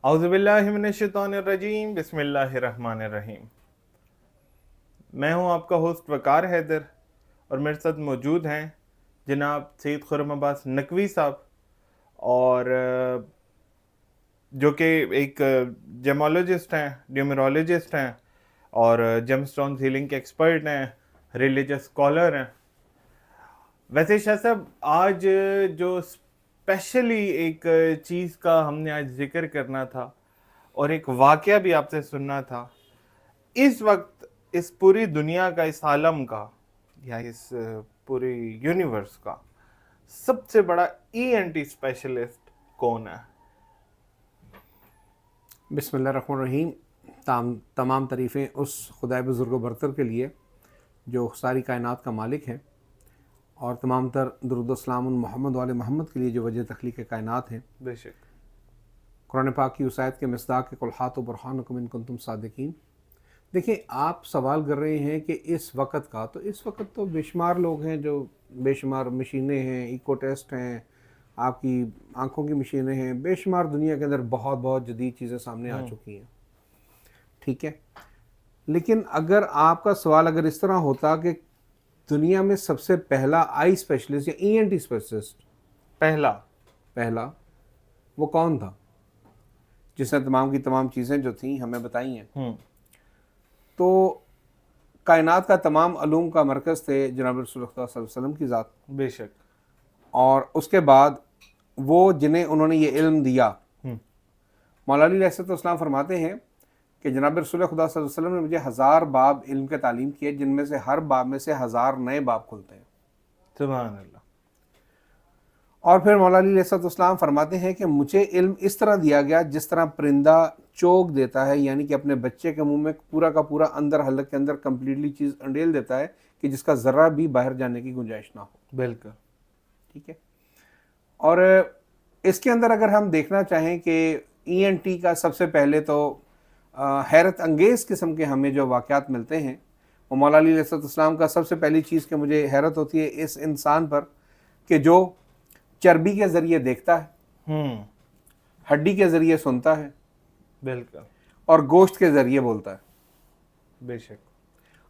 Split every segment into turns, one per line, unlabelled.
اعوذ باللہ من الشیطان الرجیم بسم اللہ الرحمن الرحیم۔ میں ہوں آپ کا ہوسٹ وقار حیدر اور میرے ساتھ موجود ہیں جناب سید خرم عباس نقوی صاحب، اور جو کہ ایک جیمولوجسٹ ہیں، نیومرولوجسٹ ہیں اور جیم سٹون ہیلنگ کے ایکسپرٹ ہیں، ریلیجس اسکالر ہیں۔ ویسے شاہ صاحب، آج جو اسپیشلی ایک چیز کا ہم نے آج ذکر کرنا تھا اور ایک واقعہ بھی آپ سے سننا تھا، اس وقت اس پوری دنیا کا، اس عالم کا یا اس پوری یونیورس کا سب سے بڑا ENT اسپیشلسٹ کون ہے؟
بسم اللہ الرحمن الرحیم۔ تمام تعریفیں اس خدائے بزرگ و برتر کے لیے جو ساری کائنات کا مالک ہے، اور تمام تر درود و سلام محمد وآل محمد کے لیے جو وجہ تخلیق کائنات ہیں۔
بے شک۔
قرآن پاک کی اس آیت کے مصداق قل ہاتوا برہانکم ان کنتم صادقین۔ دیکھیں، آپ سوال کر رہے ہیں کہ اس وقت کا، تو اس وقت تو بے شمار لوگ ہیں، جو بے شمار مشینیں ہیں، ایکو ٹیسٹ ہیں، آپ کی آنکھوں کی مشینیں ہیں، بے شمار دنیا کے اندر بہت بہت جدید چیزیں سامنے آ چکی ہیں، ٹھیک ہے۔ لیکن اگر آپ کا سوال اگر اس طرح ہوتا کہ دنیا میں سب سے پہلا آئی اسپیشلسٹ یا ENT اسپیشلسٹ پہلا وہ کون تھا جس نے تمام کی تمام چیزیں جو تھیں ہمیں بتائی ہیں، تو کائنات کا تمام علوم کا مرکز تھے جناب رسول اللہ صلی اللہ علیہ وسلم کی ذات۔
بے شک۔
اور اس کے بعد وہ جنہیں انہوں نے یہ علم دیا، مولا علی علیہ السلام فرماتے ہیں کہ جناب رسول خدا صلی اللہ علیہ وسلم نے مجھے 1000 باب علم کے تعلیم کیے، جن میں سے ہر باب میں سے 1000 نئے باب کھلتے ہیں۔
سبحان اللہ۔
اور پھر مولا علی علیہ السلام فرماتے ہیں کہ مجھے علم اس طرح دیا گیا جس طرح پرندہ چوک دیتا ہے، یعنی کہ اپنے بچے کے منہ میں پورا کا پورا اندر حلق کے اندر کمپلیٹلی چیز انڈیل دیتا ہے کہ جس کا ذرہ بھی باہر جانے کی گنجائش نہ ہو۔
بالکل
ٹھیک ہے۔ اور اس کے اندر اگر ہم دیکھنا چاہیں کہ ENT کا سب سے پہلے تو حیرت انگیز قسم کے ہمیں جو واقعات ملتے ہیں، وہ مولا علی علیہ السلام کا سب سے پہلی چیز کہ مجھے حیرت ہوتی ہے اس انسان پر کہ جو چربی کے ذریعے دیکھتا ہے، ہڈی کے ذریعے سنتا ہے،
بالکل،
اور گوشت کے ذریعے بولتا ہے۔
بے شک۔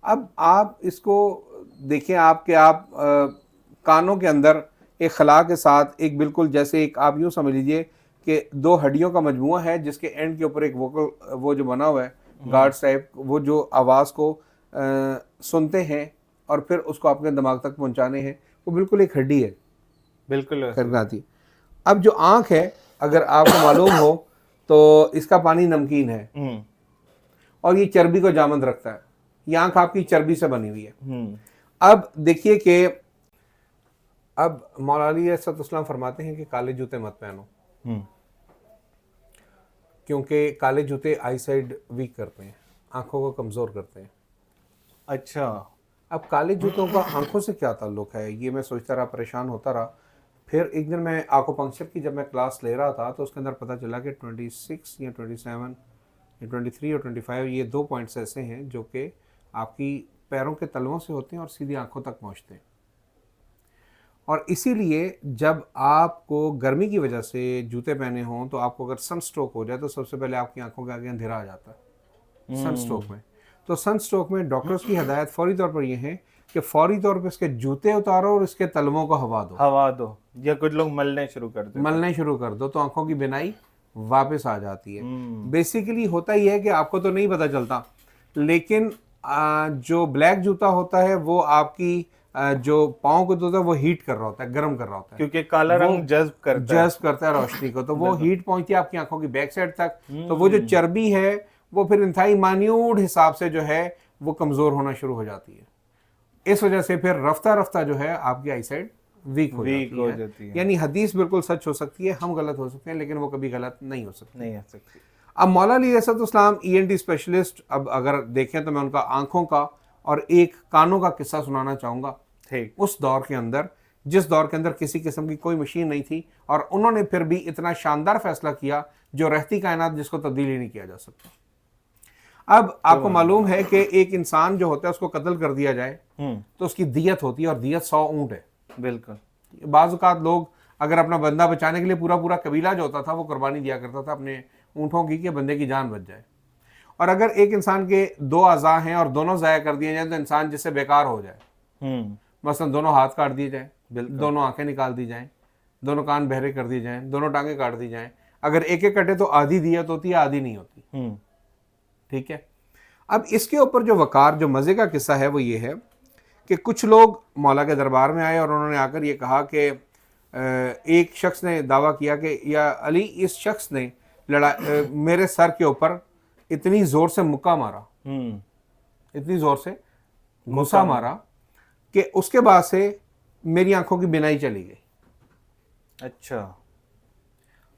اب آپ اس کو دیکھیں، آپ کانوں کے اندر ایک خلا کے ساتھ ایک بالکل جیسے ایک آپ یوں سمجھ لیجئے کہ 2 ہڈیوں کا مجموعہ ہے، جس کے اینڈ کے اوپر ایک ووکل وہ جو بنا ہوا ہے گارڈ ٹائپ، وہ جو آواز کو سنتے ہیں اور پھر اس کو اپنے دماغ تک پہنچانے ہیں، وہ بالکل ایک ہڈی ہے،
بالکل
خرگاتی۔ اب جو آنکھ ہے، اگر آپ کو معلوم ہو تو اس کا پانی نمکین ہے اور یہ چربی کو جامد رکھتا ہے، یہ آنکھ آپ کی چربی سے بنی ہوئی ہے۔ اب دیکھیے کہ اب مولا علی علیہ السلام فرماتے ہیں کہ کالے جوتے مت پہنو، کیونکہ کالے جوتے آئی سائڈ ویک کرتے ہیں، آنکھوں کو کمزور کرتے ہیں۔
اچھا۔
اب کالے جوتوں کا آنکھوں سے کیا تعلق ہے، یہ میں سوچتا رہا، پریشان ہوتا رہا۔ پھر ایک دن میں آنکھوں پنکچر کی جب میں کلاس لے رہا تھا تو اس کے اندر پتہ چلا کہ 26 یا 27 یا 23 اور 25 یہ 2 پوائنٹس ایسے ہیں جو کہ آپ کی پیروں کے تلووں سے ہوتے ہیں اور سیدھی آنکھوں تک پہنچتے ہیں۔ اور اسی لیے جب آپ کو گرمی کی وجہ سے جوتے پہنے ہوں تو آپ کو اگر سن سٹروک ہو جائے تو سب سے پہلے آپ کی آنکھوں کے آگے اندھیرا آ جاتا ہے سن سٹروک میں۔ تو سن سٹروک میں ڈاکٹرز کی ہدایت فوری طور پر یہ ہے کہ فوری طور پہ اس کے جوتے اتارو اور اس کے تلووں کو ہوا دو،
یا کچھ لوگ ملنے شروع کر دو
تو آنکھوں کی بینائی واپس آ جاتی ہے۔ بیسیکلی ہوتا ہی ہے کہ آپ کو تو نہیں پتہ چلتا، لیکن جو بلیک جوتا ہوتا ہے وہ آپ کی جو پاؤں کو ہوتا ہے وہ ہیٹ کر رہا ہوتا ہے، گرم کر رہا ہوتا ہے،
کیونکہ کالا رنگ جذب
کرتا ہے روشنی کو، تو وہ ہیٹ پہنچتی ہے آپ کی آنکھوں کی بیک سائڈ تک، تو وہ جو چربی ہے وہ پھر انتہائی مائنیوٹ حساب سے جو ہے وہ کمزور ہونا شروع ہو جاتی ہے۔ اس وجہ سے پھر رفتہ رفتہ جو ہے آپ کی آئی سائڈ ویک ہو جاتی ہے۔ یعنی حدیث بالکل سچ ہو سکتی ہے، ہم غلط ہو سکتے ہیں، لیکن وہ کبھی غلط نہیں ہو سکتی۔ اب مولا علی علیہ السلام ENT اسپیشلسٹ، اب اگر دیکھیں تو میں ان کا آنکھوں کا اور ایک کانوں کا قصہ سنانا چاہوں گا۔ اس دور کے اندر، جس دور کے اندر کسی قسم کی کوئی مشین نہیں تھی، اور انہوں نے پھر بھی اتنا شاندار فیصلہ کیا جو رہتی کائنات جس کو تبدیل ہی نہیں کیا جا سکتا۔ اب آپ کو معلوم ہے کہ ایک انسان جو ہوتا ہے اس کو قتل کر دیا جائے تو اس کی دیت ہوتی ہے، اور دیت 100 اونٹ ہے۔ بالکل۔ بعض اوقات لوگ اگر اپنا بندہ بچانے کے لیے پورا قبیلہ جو ہوتا تھا وہ قربانی دیا کرتا تھا اپنے اونٹوں کی کہ بندے کی جان بچ جائے. اور اگر ایک انسان کے 2 اعضاء ہیں اور دونوں ضائع کر دیے جائیں تو انسان جس سے بیکار ہو جائے. مثلا دونوں ہاتھ کاٹ دیے جائیں, دونوں آنکھیں نکال دی جائیں, دونوں کان بہرے کر دی جائیں, دونوں ٹانگیں کاٹ دی جائیں. اگر ایک ایک کٹے تو آدھی دیت ہوتی ہے, آدھی نہیں ہوتی. ٹھیک ہے. اب اس کے اوپر جو وقار, جو مزے کا قصہ ہے وہ یہ ہے کہ کچھ لوگ مولا کے دربار میں آئے اور انہوں نے آ کر یہ کہا کہ ایک شخص نے دعویٰ کیا کہ یا علی, اس شخص نے میرے سر کے اوپر اتنی زور سے مکہ مارا, اتنی زور سے گھسا مارا کہ اس کے بعد سے میری آنکھوں کی بینائی چلی گئی.
اچھا.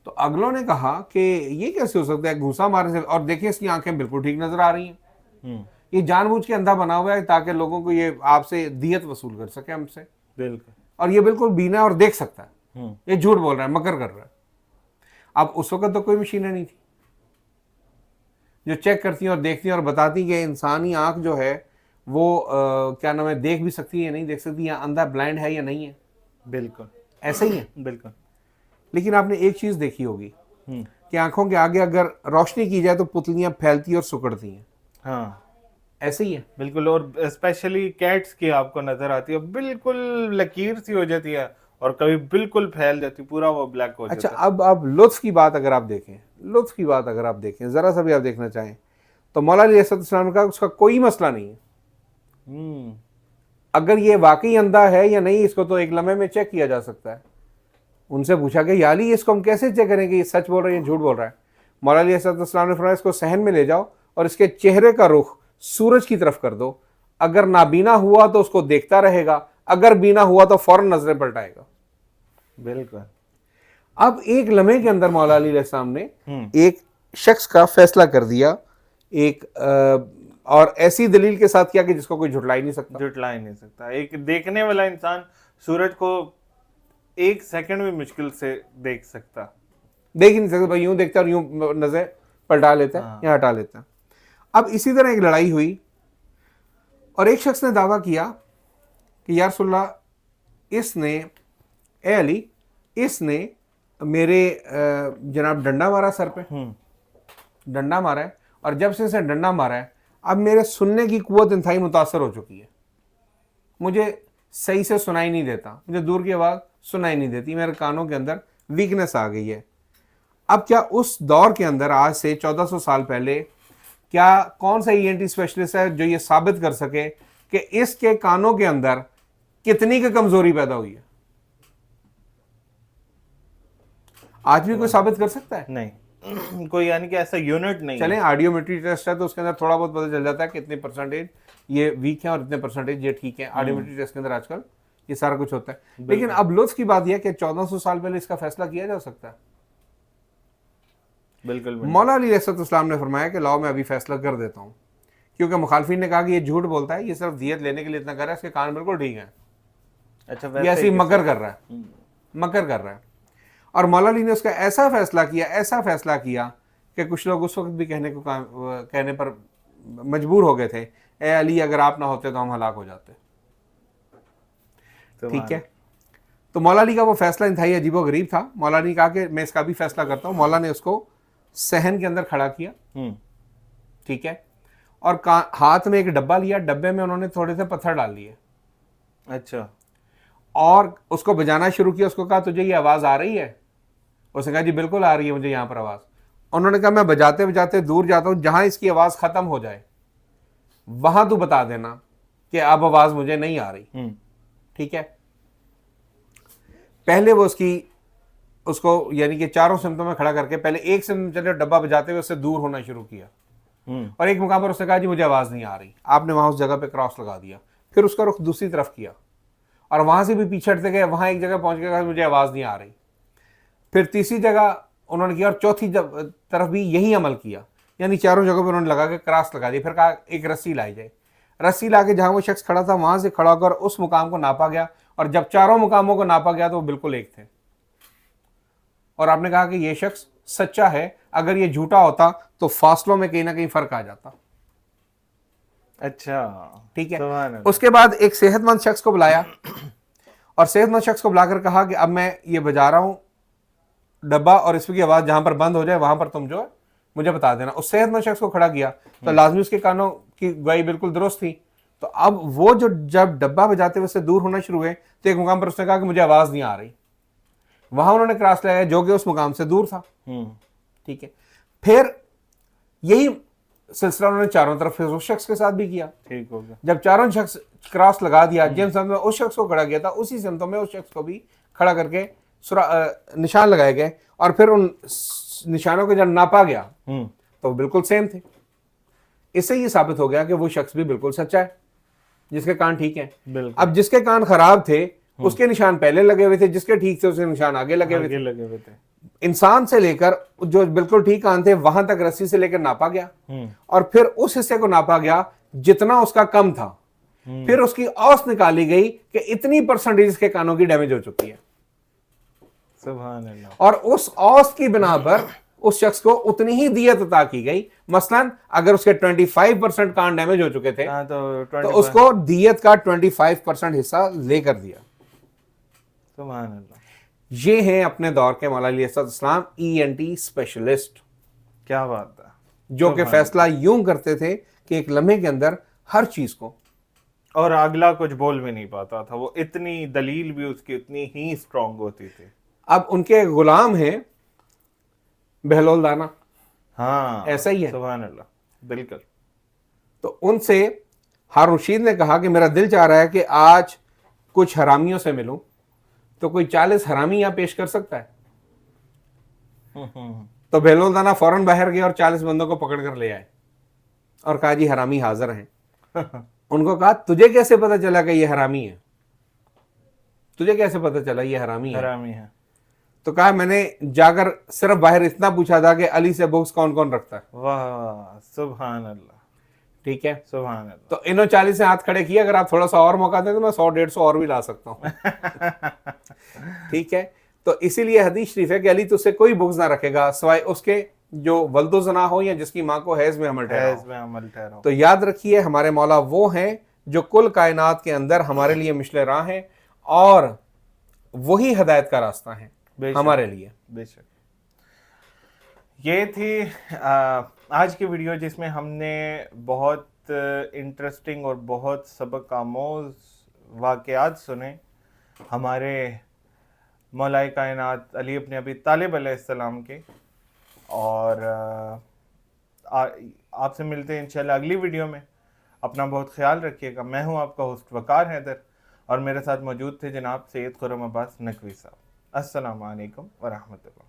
تو اگلوں نے کہا کہ یہ کیسے ہو سکتا ہے گھوسا مارنے سے, اور دیکھیں اس کی آنکھیں بالکل ٹھیک نظر آ رہی ہیں, یہ جان بوجھ کے اندھا بنا ہوا ہے تاکہ لوگوں کو یہ آپ سے دیت وصول کر سکے ہم سے.
بالکل.
اور یہ بالکل بینا اور دیکھ سکتا ہے, یہ جھوٹ بول رہا ہے, مکر کر رہا ہے. اب اس وقت تو کوئی مشینیں نہیں تھی جو چیک کرتی ہیں اور دیکھتی ہیں اور بتاتی کہ انسانی آنکھ جو ہے وہ کیا نام ہے, دیکھ بھی سکتی ہے یا نہیں دیکھ سکتی, یا اندھا بلائنڈ ہے یا نہیں ہے.
بالکل
ایسا ہی ہے.
بالکل.
لیکن آپ نے ایک چیز دیکھی ہوگی کہ آنکھوں کے آگے اگر روشنی کی جائے تو پتلیاں پھیلتی اور سکڑتی ہیں.
ہاں
ایسے ہی ہے. بالکل.
اور اسپیشلی کیٹس کی آپ کو نظر آتی ہے, بالکل لکیر سی ہو جاتی ہے اور کبھی بالکل پھیل جاتی, پورا وہ بلیک ہو جاتا ہے.
اچھا, اب لطف کی بات اگر آپ دیکھیں, لطف کی بات اگر آپ دیکھیں, ذرا سا بھی آپ دیکھنا چاہیں تو مولا علی علیہ السلام نے کہا اس کا کوئی مسئلہ نہیں ہے. اگر یہ واقعی اندھا ہے یا نہیں اس کو تو ایک لمحے میں چیک کیا جا سکتا ہے. ان سے پوچھا کہ یا علی اس کو ہم کیسے چیک کریں کہ یہ سچ بول رہا ہے یا جھوٹ بول رہا ہے. مولا علی علیہ السلام نے فرمایا اس کو صحن میں لے جاؤ اور اس کے چہرے کا رخ سورج کی طرف کر دو, اگر نابینا ہوا تو اس کو دیکھتا رہے گا, اگر بینا ہوا تو فوراً نظریں پلٹائے گا.
بالکل.
اب ایک لمحے کے اندر مولا علی علیہ السلام نے ایک شخص کا فیصلہ کر دیا, ایک اور ایسی دلیل کے ساتھ کیا کہ جس کو کوئی جھٹلا ہی نہیں سکتا.
جھٹلا ہی نہیں سکتا. ایک دیکھنے والا انسان سورج کو ایک سیکنڈ بھی مشکل سے دیکھ سکتا,
دیکھ ہی نہیں سکتا. بھائی یوں دیکھتا اور یوں نظر پلٹا لیتا ہے یا ہٹا لیتا ہے. اب اسی طرح ایک لڑائی ہوئی اور ایک شخص نے دعویٰ کیا کہ یا رسول اللہ, اس نے, اے علی, اس نے میرے جناب ڈنڈا مارا سر پہ, ڈنڈا مارا ہے, اور جب سے اسے ڈنڈا مارا ہے اب میرے سننے کی قوت انتہائی متاثر ہو چکی ہے, مجھے صحیح سے سنائی نہیں دیتا, مجھے دور کی آواز سنائی نہیں دیتی, میرے کانوں کے اندر ویکنس آ گئی ہے. اب کیا اس دور کے اندر آج سے 1400 سال پہلے کیا کون سا ENT اسپیشلسٹ ہے جو یہ ثابت کر سکے کہ اس کے کانوں کے اندر کتنی کی کمزوری پیدا ہوئی ہے؟ آج بھی کوئی ثابت کر سکتا ہے؟
نہیں, کوئی یعنی کہ ایسا یونٹ نہیں.
چلیں آڈیومیٹری ٹیسٹ ہے تو اس کے اندر تھوڑا بہت پتہ چل جاتا ہے کہ اتنے پرسنٹیج یہ ویک ہیں اور اتنے پرسنٹیج یہ ٹھیک ہیں. آڈیومیٹری ٹیسٹ کے اندر آج کل یہ سارا کچھ ہوتا ہے. لیکن اب لطف کی بات یہ ہے کہ 1400 سال پہلے اس کا فیصلہ کیا جا سکتا ہے.
بالکل.
مولا علی علیہ السلام نے فرمایا کہ لاؤ میں ابھی فیصلہ کر دیتا ہوں, کیونکہ مخالفین نے کہا کہ یہ جھوٹ بولتا ہے, یہ صرف دیت لینے کے لیے اتنا کر رہا ہے, اس کے کان بالکل ٹھیک ہیں.
اچھا,
یہ ایسی مکر کر رہا ہے, مکر کر رہا ہے. اور مولا علی نے اس کا ایسا فیصلہ کیا, ایسا فیصلہ کیا کہ کچھ لوگ اس وقت بھی کہنے پر مجبور ہو گئے تھے, اے علی اگر آپ نہ ہوتے تو ہم ہلاک ہو جاتے. ٹھیک ہے. تو مولا علی کا وہ فیصلہ انتہائی عجیب و غریب تھا. مولا علی نے کہا کہ میں اس کا بھی فیصلہ کرتا ہوں. مولا نے اس کو صحن کے اندر کھڑا کیا, ٹھیک ہے, اور ہاتھ میں ایک ڈبہ لیا, ڈبے میں انہوں نے تھوڑے سے پتھر ڈال لیے.
اچھا.
اور اس کو بجانا شروع کیا. اس کو کہا تجھے یہ آواز آ رہی ہے؟ اس نے کہا جی بالکل آ رہی ہے مجھے یہاں پر آواز. انہوں نے کہا میں بجاتے بجاتے دور جاتا ہوں, جہاں اس کی آواز ختم ہو جائے وہاں تو بتا دینا کہ اب آواز مجھے نہیں آ رہی. ٹھیک ہے. پہلے وہ اس کو یعنی کہ چاروں سمتوں میں کھڑا کر کے پہلے ایک سمت چلے ڈبہ بجاتے ہوئے اس سے دور ہونا شروع کیا, اور ایک مقام پر اس نے کہا جی مجھے آواز نہیں آ رہی. آپ نے وہاں اس جگہ پہ کراس لگا دیا. پھر اس کا رخ دوسری طرف کیا اور وہاں سے بھی پیچھے ہٹتے گئے, وہاں ایک جگہ پہنچ کے کہا مجھے آواز نہیں آ رہی. پھر تیسری جگہ انہوں نے کیا اور چوتھی طرف بھی یہی عمل کیا, یعنی چاروں جگہوں پہ انہوں نے لگا کے کراس لگا دی. پھر کہا ایک رسی لائی جائے. رسی لا کے جہاں وہ شخص کھڑا تھا وہاں سے کھڑا ہو کر اس مقام کو ناپا گیا, اور جب چاروں مقاموں کو ناپا گیا تو وہ بالکل ایک تھے. اور آپ نے کہا کہ یہ شخص سچا ہے, اگر یہ جھوٹا ہوتا تو فاصلوں میں کہیں نہ کہیں فرق آ جاتا.
اچھا,
ٹھیک ہے. اس کے بعد ایک صحت مند شخص کو بلایا, اور صحت مند شخص کو بلا کر کہا کہ اب میں یہ بجا رہا ہوں ڈبہ, اور اس کی آواز جہاں پر بند ہو جائے وہاں پر تم جو ہے مجھے بتا دینا. اس صحت مند شخص کو کھڑا کیا تو لازمی اس کے کانوں کی گواہی بالکل درست تھی. تو اب وہ جو جب ڈبہ بجاتے ہوئے سے دور ہونا شروع ہوئے تو ایک مقام پر اس نے کہا کہ مجھے آواز نہیں آ رہی. وہاں انہوں نے کراس لگایا جو کہ اس مقام سے دور تھا. ٹھیک ہے. پھر یہی سلسلہ انہوں نے چاروں طرف اس شخص کے ساتھ بھی کیا.
ٹھیک ہو گیا.
جب چاروں شخص کراس لگا دیا, جن سمت میں اس شخص کو کھڑا کیا تھا اسی سمتوں میں اس شخص کو بھی کھڑا کر کے نشان لگائے گئے, اور پھر ان نشانوں کو جب ناپا گیا تو بالکل سیم تھے. اس سے یہ ثابت ہو گیا کہ وہ شخص بھی بالکل سچا ہے جس کے کان ٹھیک ہیں. اب جس کے کان خراب تھے اس کے نشان پہلے لگے ہوئے تھے, جس کے ٹھیک تھے اس کے نشان آگے لگے ہوئے تھے. انسان سے لے کر جو بالکل ٹھیک کان تھے وہاں تک رسی سے لے کر ناپا گیا, اور پھر اس حصے کو ناپا گیا جتنا اس کا کم تھا. پھر اس کی اوسط نکالی گئی کہ اتنی پرسنٹیج اس کے کانوں کی ڈیمیج ہو چکی ہے.
سبحان اللہ.
اور اس اوسط کی بنا پر اس شخص کو اتنی ہی دیت عطا کی گئی. مثلا اگر اس کے 25% کان ڈیمیج ہو چکے تھے تو اس کو دیت کا 25% حصہ لے کر دیا.
سبحان اللہ. یہ
ہیں اپنے دور کے مولا علیہ السلام ENT اسپیشلسٹ.
کیا بات ہے.
جو کہ فیصلہ یوں کرتے تھے کہ ایک لمحے کے اندر ہر چیز کو,
اور اگلا کچھ بول بھی نہیں پاتا تھا. وہ اتنی دلیل بھی اس کی اتنی ہی اسٹرانگ ہوتی تھی.
اب ان کے غلام ہیں بہلول دانا.
ہاں
ایسا ہی ہے.
سبحان اللہ. بالکل.
تو ان سے ہارون رشید نے کہا کہ میرا دل چاہ رہا ہے کہ آج کچھ حرامیوں سے ملوں, تو کوئی 40 حرامی یہاں پیش کر سکتا ہے. تو بہلول دانا فوراً باہر گئے اور 40 بندوں کو پکڑ کر لے آئے اور کہا جی حرامی حاضر ہیں. ان کو کہا تجھے کیسے پتا چلا کہ یہ حرامی ہے, تجھے کیسے پتا چلا یہ حرامی ہے. تو کہا میں نے جا کر صرف باہر اتنا پوچھا تھا کہ علی سے بغض کون کون رکھتا ہے.
واہ سبحان اللہ.
ٹھیک ہے.
سبحان اللہ.
تو انہوں 40 سے ہاتھ کھڑے کیے, اگر آپ تھوڑا سا اور موقع دیں تو میں 100-150 اور بھی لا سکتا ہوں. ٹھیک ہے. تو اسی لیے حدیث شریف ہے کہ علی تجھ سے کوئی بغض نہ رکھے گا سوائے اس کے جو ولد و زنا ہو یا جس کی ماں کو حیض میں حمل ٹھہرا ہو. تو یاد رکھیے ہمارے مولا وہ ہیں جو کل کائنات کے اندر ہمارے لیے مشل راہ ہیں, اور وہی ہدایت کا راستہ ہیں ہمارے لیے.
بے شک. یہ تھی آج کی ویڈیو جس میں ہم نے بہت انٹرسٹنگ اور بہت سبق آموز واقعات سنے ہمارے مولا کائنات علی ابن ابی طالب علیہ السلام کے. اور آپ سے ملتے ہیں انشاءاللہ اگلی ویڈیو میں. اپنا بہت خیال رکھیے گا. میں ہوں آپ کا ہوسٹ وقار حیدر, اور میرے ساتھ موجود تھے جناب سید خرم عباس نقوی صاحب. السلام علیکم ورحمۃ اللہ.